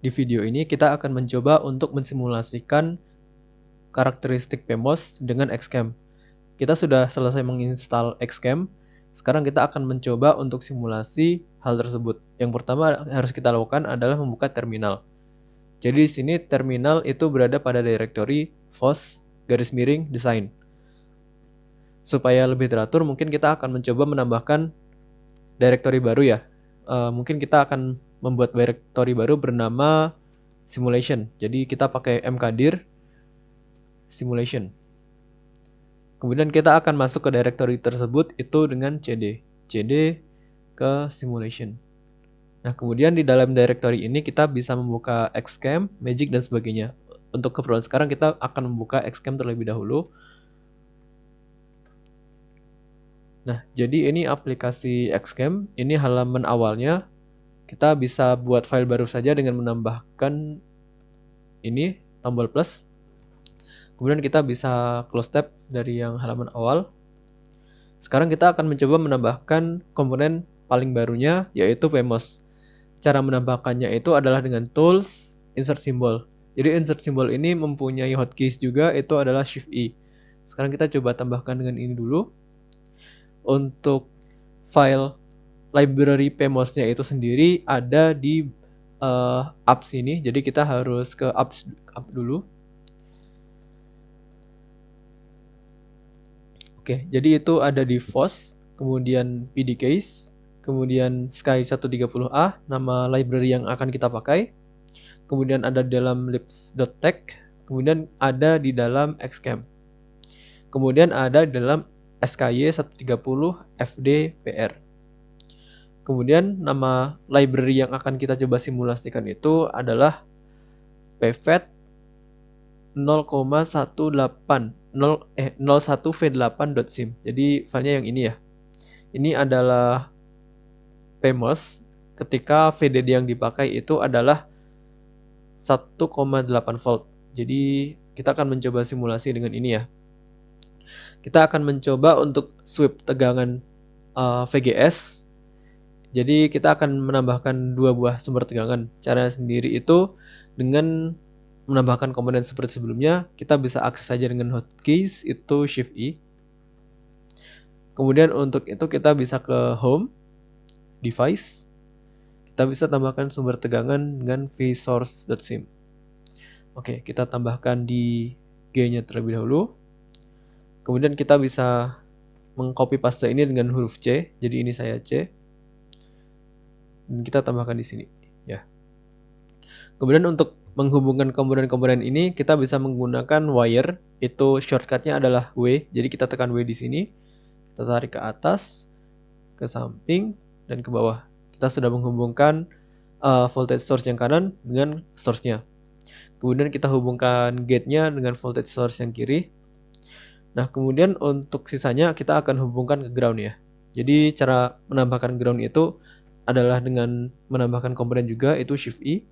Di video ini kita akan mencoba untuk mensimulasikan karakteristik PMOS dengan Xcam. Kita sudah selesai menginstal Xcam. Sekarang kita akan mencoba untuk simulasi hal tersebut. Yang pertama harus kita lakukan adalah membuka terminal. Jadi di sini terminal itu berada pada directory FOSS _design. Supaya lebih teratur, mungkin kita akan mencoba menambahkan directory baru ya. Mungkin kita akan membuat directory baru bernama simulation. Jadi kita pakai mkdir simulation. Kemudian kita akan masuk ke directory tersebut itu dengan cd ke simulation. Nah, kemudian di dalam directory ini kita bisa membuka Xcam, Magic dan sebagainya. Untuk keperluan sekarang kita akan membuka Xcam terlebih dahulu. Nah, jadi ini aplikasi Xcam, ini halaman awalnya. Kita bisa buat file baru saja dengan menambahkan ini tombol plus. Kemudian kita bisa close tab dari yang halaman awal. Sekarang kita akan mencoba menambahkan komponen paling barunya yaitu PMOS. Cara menambahkannya itu adalah dengan tools insert symbol. Jadi insert symbol ini mempunyai hotkeys juga, itu adalah Shift I. Sekarang kita coba tambahkan dengan ini dulu. Untuk file library PMOS-nya itu sendiri ada di apps ini. Jadi kita harus ke apps dulu. Oke, jadi itu ada di FOSS, kemudian PDCase, kemudian Sky130A, nama library yang akan kita pakai. Kemudian ada di dalam libs.tech, kemudian ada di dalam Xcam. Kemudian ada di dalam SKY130FDPR. Kemudian nama library yang akan kita coba simulasikan itu adalah pvet 01v8.sim. Jadi filenya yang ini ya. Ini adalah PMOS ketika VDD yang dipakai itu adalah 1,8 volt. Jadi kita akan mencoba simulasi dengan ini ya. Kita akan mencoba untuk sweep tegangan VGS. Jadi kita akan menambahkan dua buah sumber tegangan. Cara sendiri itu dengan menambahkan komponen seperti sebelumnya. Kita bisa akses saja dengan hotkeys itu Shift I. Kemudian untuk itu kita bisa ke Home, Device. Kita bisa tambahkan sumber tegangan dengan vsource.sim. Oke, kita tambahkan di G-nya terlebih dahulu. Kemudian kita bisa mengcopy paste ini dengan huruf C. Jadi ini saya C. Dan kita tambahkan di sini, ya. Kemudian untuk menghubungkan komponen-komponen ini kita bisa menggunakan wire. Itu shortcutnya adalah W. Jadi kita tekan W di sini. Kita tarik ke atas, ke samping, dan ke bawah. Kita sudah menghubungkan voltage source yang kanan dengan source-nya. Kemudian kita hubungkan gate-nya dengan voltage source yang kiri. Nah, kemudian untuk sisanya kita akan hubungkan ke ground ya. Jadi cara menambahkan ground itu adalah dengan menambahkan komponen juga, itu Shift I.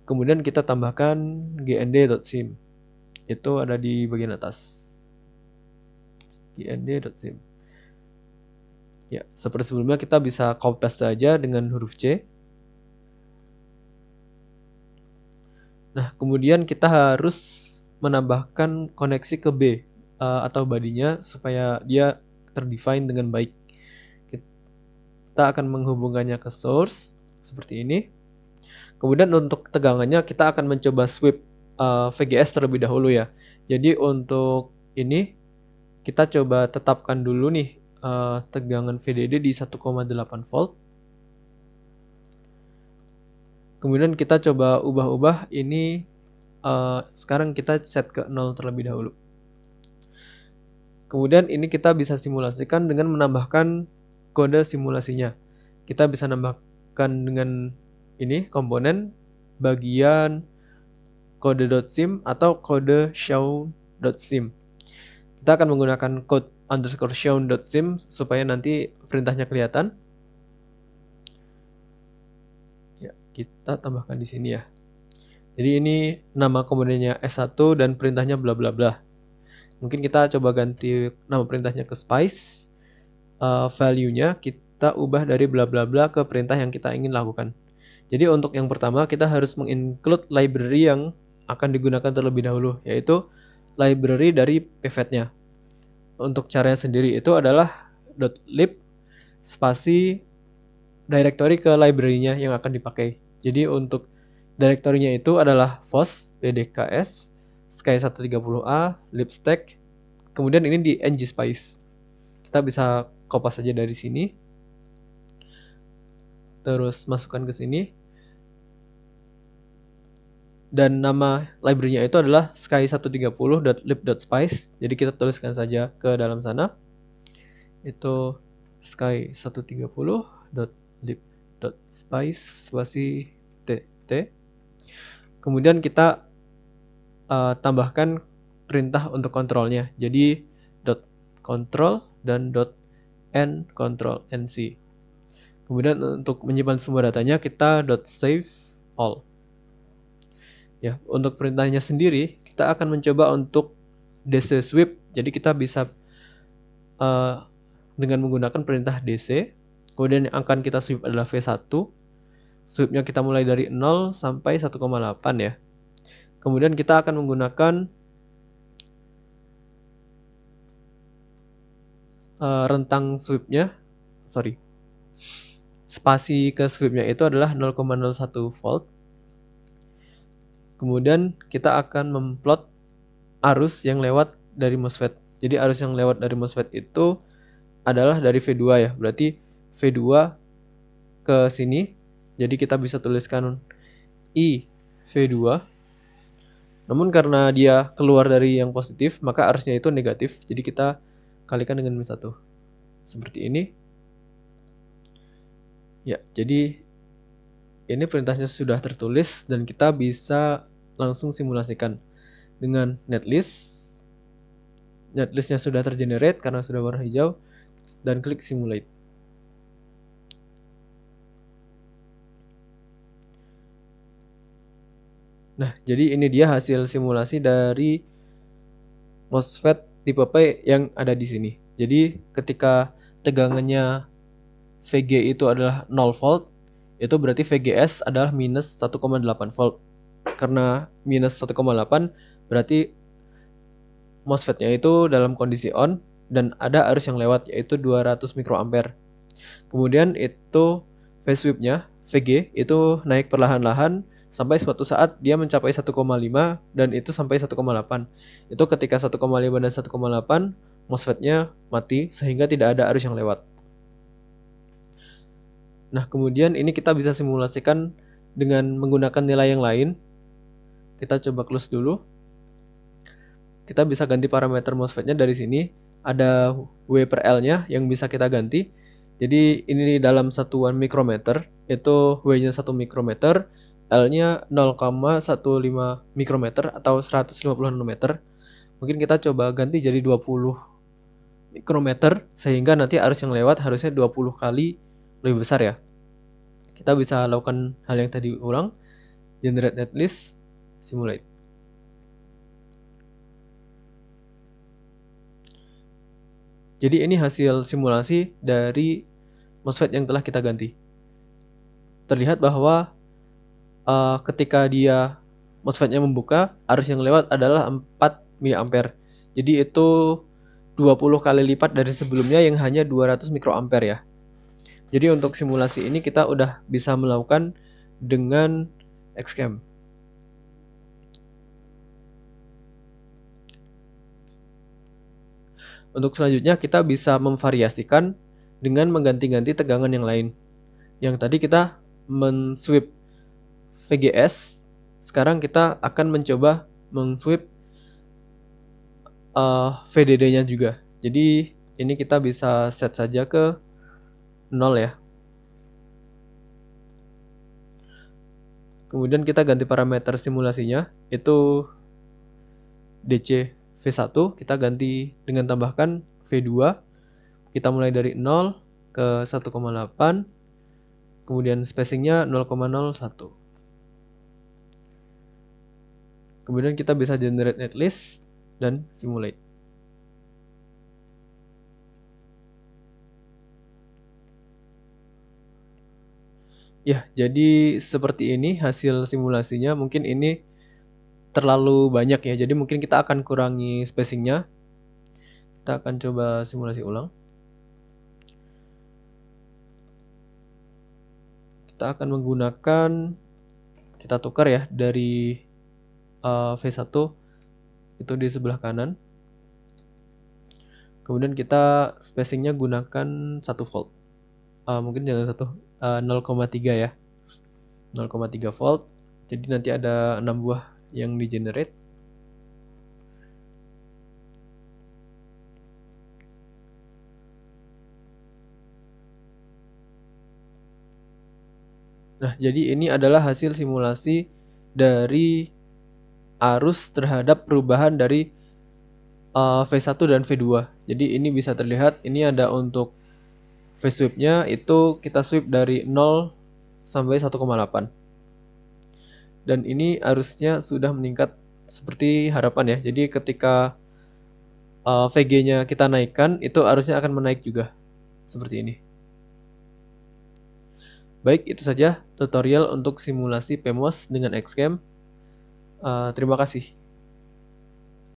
Kemudian kita tambahkan gnd.sim. Itu ada di bagian atas. gnd.sim. Ya, seperti sebelumnya kita bisa copy paste aja dengan huruf C. Nah, kemudian kita harus menambahkan koneksi ke B atau bodinya supaya dia terdefine dengan baik. Kita akan menghubungkannya ke source seperti ini. Kemudian untuk tegangannya kita akan mencoba sweep VGS terlebih dahulu ya. Jadi untuk ini kita coba tetapkan dulu nih tegangan VDD di 1,8 volt. Kemudian kita coba ubah-ubah ini, sekarang kita set ke 0 terlebih dahulu. Kemudian ini kita bisa simulasikan dengan menambahkan kode simulasinya. Kita bisa nambahkan dengan ini komponen bagian kode.sim atau kode shown.sim. Kita akan menggunakan code _shown.sim supaya nanti perintahnya kelihatan. Ya, kita tambahkan di sini ya. Jadi ini nama komponennya S1 dan perintahnya bla bla bla. Mungkin kita coba ganti nama perintahnya ke spice. Value-nya kita ubah dari bla bla bla ke perintah yang kita ingin lakukan. Jadi untuk yang pertama kita harus menginclude library yang akan digunakan terlebih dahulu, yaitu library dari pivot-nya. Untuk caranya sendiri itu adalah .lib spasi directory ke library-nya yang akan dipakai. Jadi untuk directory-nya itu adalah vos bdks sky130a libstack, kemudian ini di ngSpice. Kita bisa copy saja dari sini, terus masukkan ke sini, dan nama library-nya itu adalah sky130.lib.spice. Jadi kita tuliskan saja ke dalam sana, itu sky130.lib.spice spasi tt. Kemudian kita tambahkan perintah untuk kontrolnya. Jadi .control dan .ncontrol nc. Kemudian untuk menyimpan semua datanya kita .save all. Ya, untuk perintahnya sendiri kita akan mencoba untuk dc sweep. Jadi kita bisa dengan menggunakan perintah dc. Kemudian yang akan kita sweep adalah v1. Sweepnya kita mulai dari 0 sampai 1,8 ya. Kemudian kita akan menggunakan rentang sweepnya, spasi ke sweepnya itu adalah 0,01 volt. Kemudian kita akan memplot arus yang lewat dari MOSFET. Jadi arus yang lewat dari MOSFET itu adalah dari V2 ya. Berarti V2 ke sini. Jadi kita bisa tuliskan I V2. Namun karena dia keluar dari yang positif, maka arusnya itu negatif. Jadi kita kalikan dengan min 1. Seperti ini. Ya, jadi ini perintahnya sudah tertulis dan kita bisa langsung simulasikan dengan netlist. Netlistnya sudah tergenerate karena sudah warna hijau, dan klik simulate. Nah, jadi ini dia hasil simulasi dari MOSFET tipe P yang ada di sini. Jadi ketika tegangannya VG itu adalah 0 volt, itu berarti VGS adalah minus 1,8 volt. Karena minus 1,8 berarti MOSFET-nya itu dalam kondisi on dan ada arus yang lewat yaitu 200 mikroampere. Kemudian itu phase sweep-nya VG itu naik perlahan-lahan sampai suatu saat dia mencapai 1,5 dan itu sampai 1,8. Itu ketika 1,5 dan 1,8 MOSFET-nya mati sehingga tidak ada arus yang lewat. Nah, kemudian ini kita bisa simulasikan dengan menggunakan nilai yang lain. Kita coba close dulu. Kita bisa ganti parameter MOSFET-nya dari sini. Ada W per L-nya yang bisa kita ganti. Jadi ini dalam satuan mikrometer, itu W-nya 1 mikrometer, L-nya 0,15 mikrometer atau 150 nanometer. Mungkin kita coba ganti jadi 20 mikrometer sehingga nanti arus yang lewat harusnya 20 kali lebih besar ya. Kita bisa lakukan hal yang tadi ulang, generate netlist, simulate. Jadi ini hasil simulasi dari MOSFET yang telah kita ganti. Terlihat bahwa ketika dia MOSFET-nya membuka, arus yang lewat adalah 4 mA. Jadi itu 20 kali lipat dari sebelumnya yang hanya 200 mikroampere ya. Jadi untuk simulasi ini kita udah bisa melakukan dengan XCAM. Untuk selanjutnya kita bisa memvariasikan dengan mengganti-ganti tegangan yang lain. Yang tadi kita men-sweep VGS, sekarang kita akan mencoba meng-sweep VDD-nya juga. Jadi ini kita bisa set saja ke 0 ya. Kemudian kita ganti parameter simulasinya, itu DC V1 kita ganti dengan tambahkan V2. Kita mulai dari 0 ke 1,8. Kemudian spacingnya 0,01. Kemudian kita bisa generate netlist dan simulate. Ya, jadi seperti ini hasil simulasinya. Mungkin ini terlalu banyak ya, jadi mungkin kita akan kurangi spacingnya. Kita akan coba simulasi ulang. Kita akan menggunakan, kita tukar ya dari V1 itu di sebelah kanan. Kemudian kita spacingnya gunakan 1 volt. Mungkin jangan 0,3 ya. 0,3 volt. Jadi nanti ada 6 buah yang di generate. Nah, jadi ini adalah hasil simulasi dari arus terhadap perubahan dari V1 dan V2. Jadi ini bisa terlihat, ini ada untuk phase sweep-nya itu kita sweep dari 0 sampai 1,8. Dan ini arusnya sudah meningkat seperti harapan ya. Jadi ketika VG-nya kita naikkan, itu arusnya akan menaik juga. Seperti ini. Baik, itu saja tutorial untuk simulasi PMOS dengan Xcam. Terima kasih.